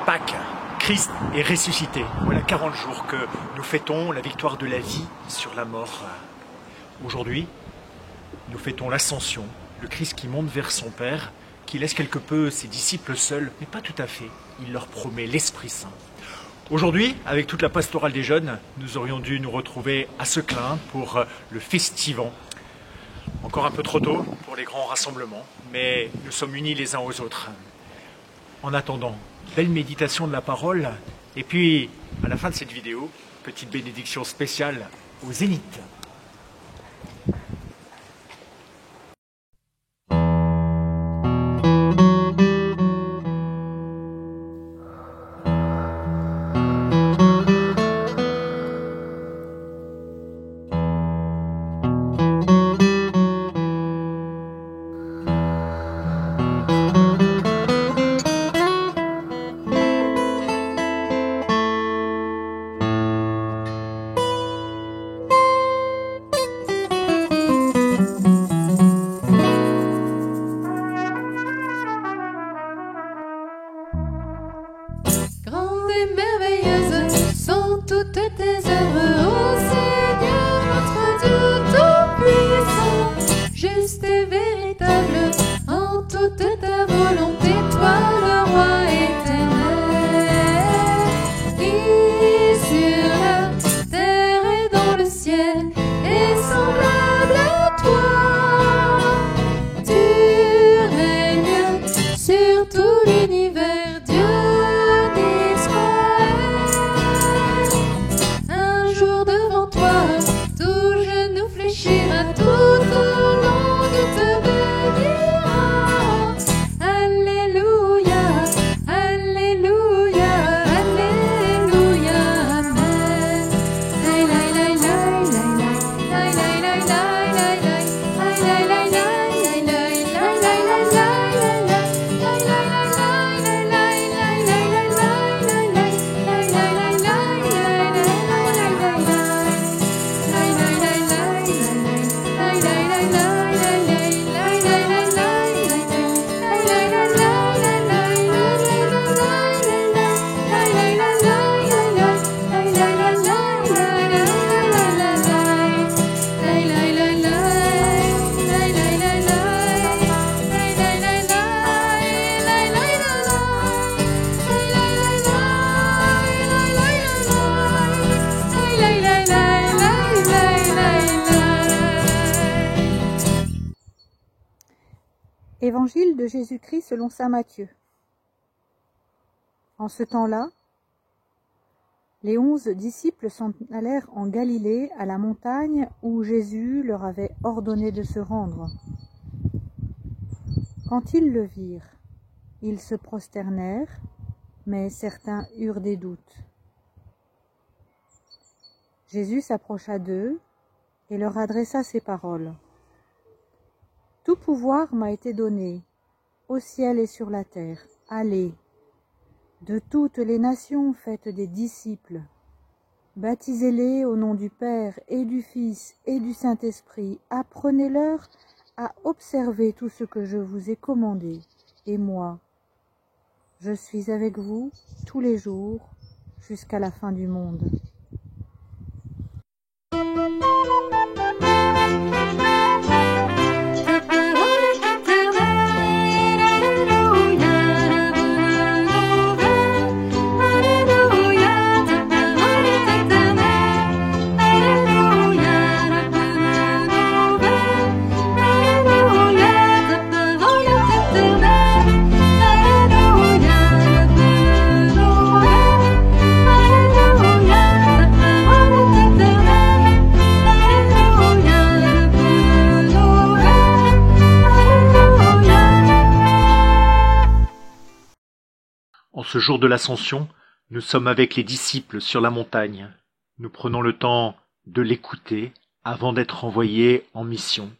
Pâques, Christ est ressuscité. Voilà 40 jours que nous fêtons la victoire de la vie sur la mort. Aujourd'hui, nous fêtons l'ascension, le Christ qui monte vers son Père, qui laisse quelque peu ses disciples seuls, mais pas tout à fait. Il leur promet l'Esprit Saint. Aujourd'hui, avec toute la pastorale des jeunes, nous aurions dû nous retrouver à Seclin pour le festivant. Encore un peu trop tôt pour les grands rassemblements, mais nous sommes unis les uns aux autres. En attendant, belle méditation de la parole, et puis, à la fin de cette vidéo, petite bénédiction spéciale au Zénith. Grandes et merveilleuses sont toutes tes œuvres, ô Seigneur notre Dieu tout-puissant. Juste et véritable en toute ta volonté, toi le roi éternel. Qui sur la terre et dans le ciel est semblable à toi. Tu règnes sur tout l'univers, Dieu. Évangile de Jésus-Christ selon saint Matthieu. En ce temps-là, les 11 disciples s'en allèrent en Galilée, à la montagne où Jésus leur avait ordonné de se rendre. Quand ils le virent, ils se prosternèrent, mais certains eurent des doutes. Jésus s'approcha d'eux et leur adressa ces paroles. « Tout pouvoir m'a été donné, au ciel et sur la terre. Allez, de toutes les nations faites des disciples. Baptisez-les au nom du Père et du Fils et du Saint-Esprit. Apprenez-leur à observer tout ce que je vous ai commandé. Et moi, je suis avec vous tous les jours jusqu'à la fin du monde. » En ce jour de l'Ascension, nous sommes avec les disciples sur la montagne. Nous prenons le temps de l'écouter avant d'être envoyés en mission.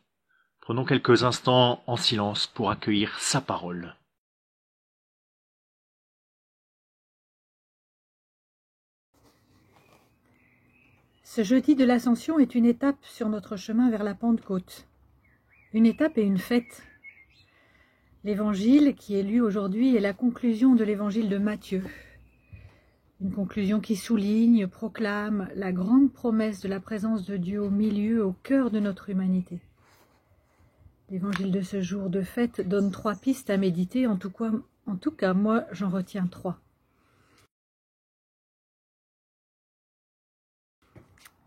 Prenons quelques instants en silence pour accueillir sa parole. Ce jeudi de l'Ascension est une étape sur notre chemin vers la Pentecôte. Une étape et une fête. L'évangile qui est lu aujourd'hui est la conclusion de l'évangile de Matthieu. Une conclusion qui souligne, proclame la grande promesse de la présence de Dieu au milieu, au cœur de notre humanité. L'évangile de ce jour de fête donne 3 pistes à méditer, en tout cas moi j'en retiens 3.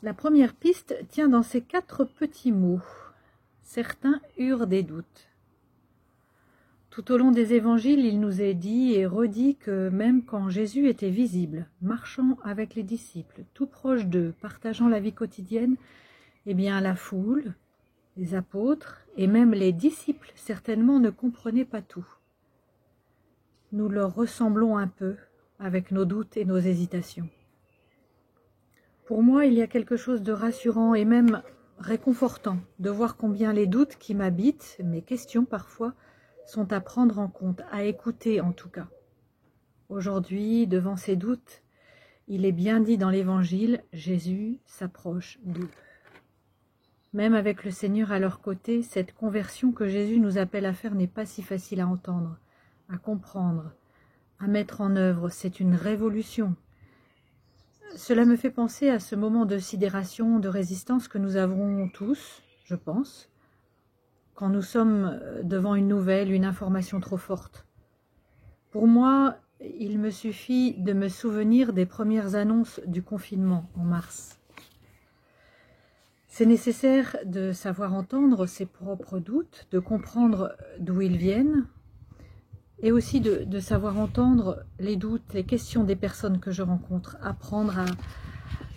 La première piste tient dans ces 4 petits mots. Certains eurent des doutes. Tout au long des évangiles, il nous est dit et redit que même quand Jésus était visible, marchant avec les disciples, tout proche d'eux, partageant la vie quotidienne, eh bien la foule, les apôtres et même les disciples certainement ne comprenaient pas tout. Nous leur ressemblons un peu avec nos doutes et nos hésitations. Pour moi, il y a quelque chose de rassurant et même réconfortant de voir combien les doutes qui m'habitent, mes questions parfois, sont à prendre en compte, à écouter en tout cas. Aujourd'hui, devant ces doutes, il est bien dit dans l'Évangile, Jésus s'approche d'eux. Même avec le Seigneur à leur côté, cette conversion que Jésus nous appelle à faire n'est pas si facile à entendre, à comprendre, à mettre en œuvre. C'est une révolution. Cela me fait penser à ce moment de sidération, de résistance que nous avons tous, je pense, quand nous sommes devant une nouvelle, une information trop forte. Pour moi, il me suffit de me souvenir des premières annonces du confinement en mars. C'est nécessaire de savoir entendre ses propres doutes, de comprendre d'où ils viennent, et aussi de savoir entendre les doutes, les questions des personnes que je rencontre, apprendre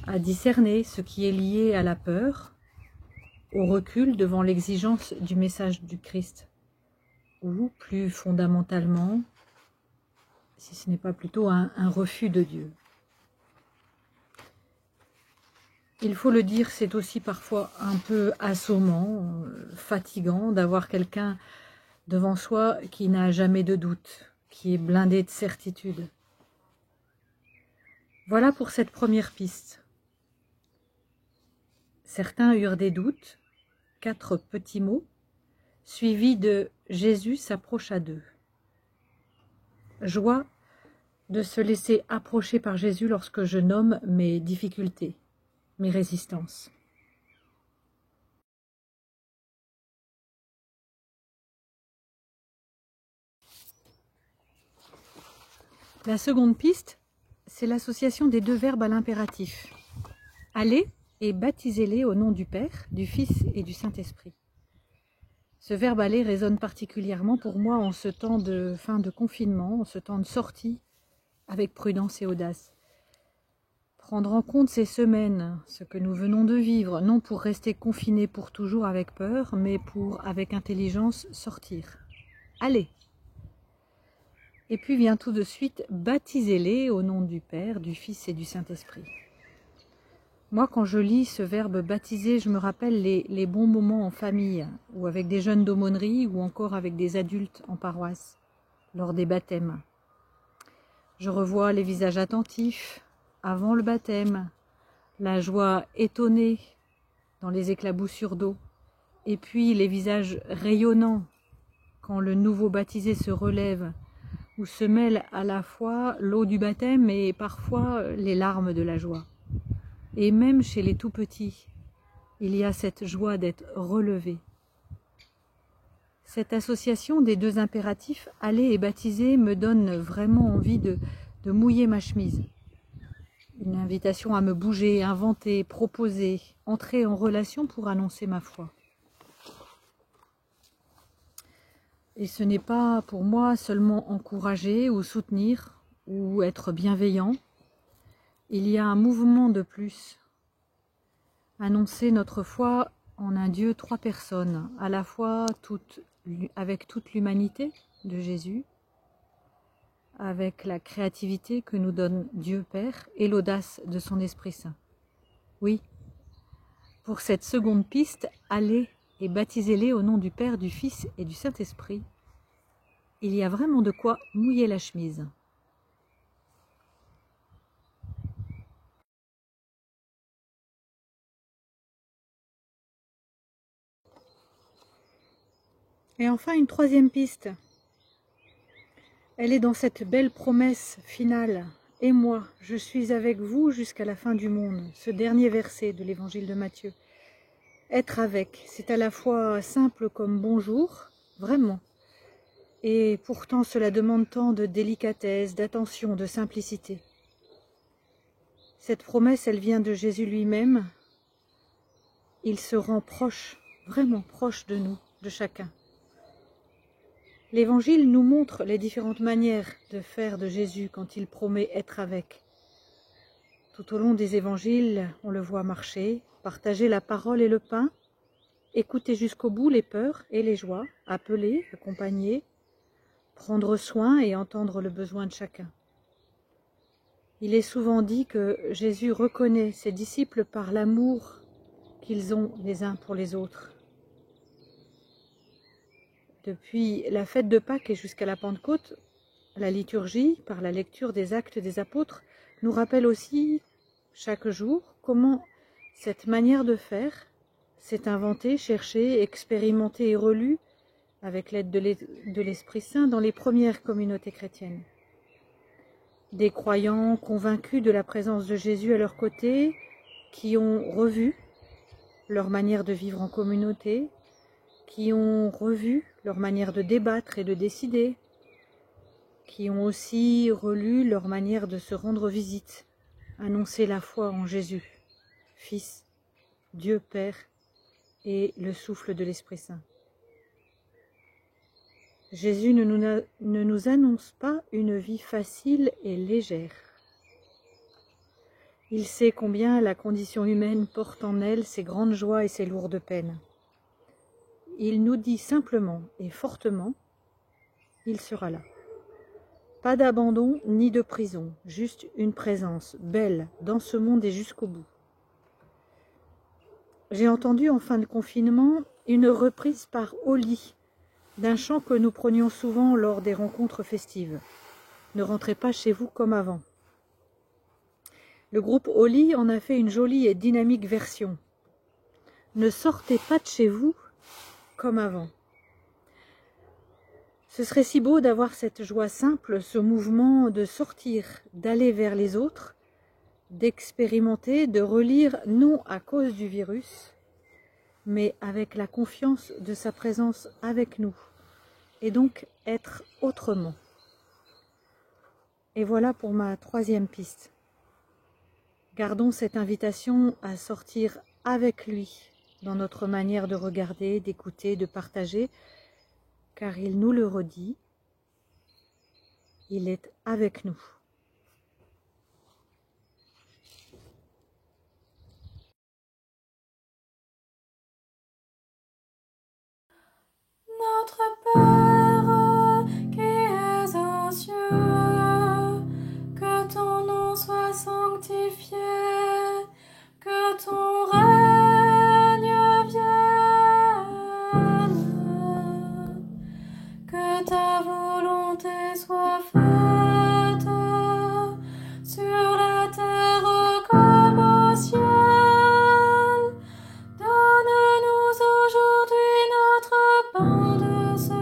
à discerner ce qui est lié à la peur, au recul devant l'exigence du message du Christ, ou plus fondamentalement, si ce n'est pas plutôt un refus de Dieu. Il faut le dire, c'est aussi parfois un peu assommant, fatigant d'avoir quelqu'un devant soi qui n'a jamais de doute, qui est blindé de certitude. Voilà pour cette première piste. Certains eurent des doutes, 4 petits mots, suivis de Jésus s'approcha d'eux. Joie de se laisser approcher par Jésus lorsque je nomme mes difficultés, mes résistances. La seconde piste, c'est l'association des 2 verbes à l'impératif. Allez et baptisez-les au nom du Père, du Fils et du Saint-Esprit. Ce verbe aller résonne particulièrement pour moi en ce temps de fin de confinement, en ce temps de sortie, avec prudence et audace. Prendre en compte ces semaines, ce que nous venons de vivre, non pour rester confinés pour toujours avec peur, mais pour, avec intelligence, sortir. Allez! Et puis vient tout de suite, baptisez-les au nom du Père, du Fils et du Saint-Esprit. Moi, quand je lis ce verbe baptiser, je me rappelle les bons moments en famille, ou avec des jeunes d'aumônerie, ou encore avec des adultes en paroisse, lors des baptêmes. Je revois les visages attentifs avant le baptême, la joie étonnée dans les éclaboussures d'eau, et puis les visages rayonnants quand le nouveau baptisé se relève, où se mêlent à la fois l'eau du baptême et parfois les larmes de la joie. Et même chez les tout-petits, il y a cette joie d'être relevé. Cette association des 2 impératifs, aller et baptiser, me donne vraiment envie de mouiller ma chemise. Une invitation à me bouger, inventer, proposer, entrer en relation pour annoncer ma foi. Et ce n'est pas pour moi seulement encourager ou soutenir ou être bienveillant. Il y a un mouvement de plus. Annoncer notre foi en un Dieu 3 personnes, à la fois avec toute l'humanité de Jésus, avec la créativité que nous donne Dieu Père et l'audace de son Esprit Saint. Oui, pour cette seconde piste, allez et baptisez-les au nom du Père, du Fils et du Saint-Esprit. Il y a vraiment de quoi mouiller la chemise. Et enfin, une 3e piste. Elle est dans cette belle promesse finale. Et moi, je suis avec vous jusqu'à la fin du monde. Ce dernier verset de l'évangile de Matthieu. Être avec, c'est à la fois simple comme bonjour, vraiment. Et pourtant cela demande tant de délicatesse, d'attention, de simplicité. Cette promesse, elle vient de Jésus lui-même. Il se rend proche, vraiment proche de nous, de chacun. L'Évangile nous montre les différentes manières de faire de Jésus quand il promet être avec. Tout au long des Évangiles, on le voit marcher, partager la parole et le pain, écouter jusqu'au bout les peurs et les joies, appeler, accompagner, prendre soin et entendre le besoin de chacun. Il est souvent dit que Jésus reconnaît ses disciples par l'amour qu'ils ont les uns pour les autres. Depuis la fête de Pâques et jusqu'à la Pentecôte, la liturgie, par la lecture des Actes des Apôtres, nous rappelle aussi chaque jour comment cette manière de faire s'est inventée, cherchée, expérimentée et relue avec l'aide de l'Esprit Saint dans les premières communautés chrétiennes. Des croyants convaincus de la présence de Jésus à leur côté, qui ont revu leur manière de vivre en communauté, qui ont revu leur manière de débattre et de décider, qui ont aussi relu leur manière de se rendre visite, annoncer la foi en Jésus, Fils, Dieu Père et le souffle de l'Esprit Saint. Jésus ne nous annonce pas une vie facile et légère. Il sait combien la condition humaine porte en elle ses grandes joies et ses lourdes peines. Il nous dit simplement et fortement, il sera là. Pas d'abandon ni de prison, juste une présence belle dans ce monde et jusqu'au bout. J'ai entendu en fin de confinement une reprise par Oli d'un chant que nous prenions souvent lors des rencontres festives. Ne rentrez pas chez vous comme avant. Le groupe Oli en a fait une jolie et dynamique version. Ne sortez pas de chez vous comme avant. Ce serait si beau d'avoir cette joie simple, ce mouvement de sortir, d'aller vers les autres, d'expérimenter, de relire, non à cause du virus, mais avec la confiance de sa présence avec nous, et donc être autrement. Et voilà pour ma troisième piste. Gardons cette invitation à sortir avec lui dans notre manière de regarder, d'écouter, de partager, car il nous le redit, il est avec nous. Notre Père qui es aux cieux, que ton nom soit sanctifié, que ton règne vienne, que ta volonté soit faite sur la terre comme au ciel. Donne-nous aujourd'hui notre pain de ce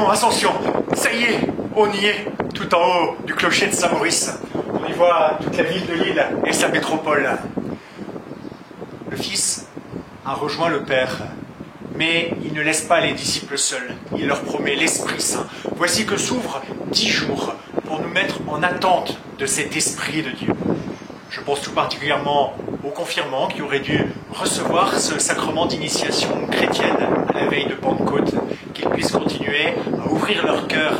Ascension, ascension. Ça y est, on y est, tout en haut du clocher de Saint-Maurice. On y voit toute la ville de Lille et sa métropole. Le Fils a rejoint le Père, mais il ne laisse pas les disciples seuls. Il leur promet l'Esprit Saint. Voici que s'ouvrent 10 jours pour nous mettre en attente de cet Esprit de Dieu. Je pense tout particulièrement aux confirmants qui auraient dû recevoir ce sacrement d'initiation chrétienne à la veille de Pentecôte, qu'ils puissent continuer à ouvrir leur cœur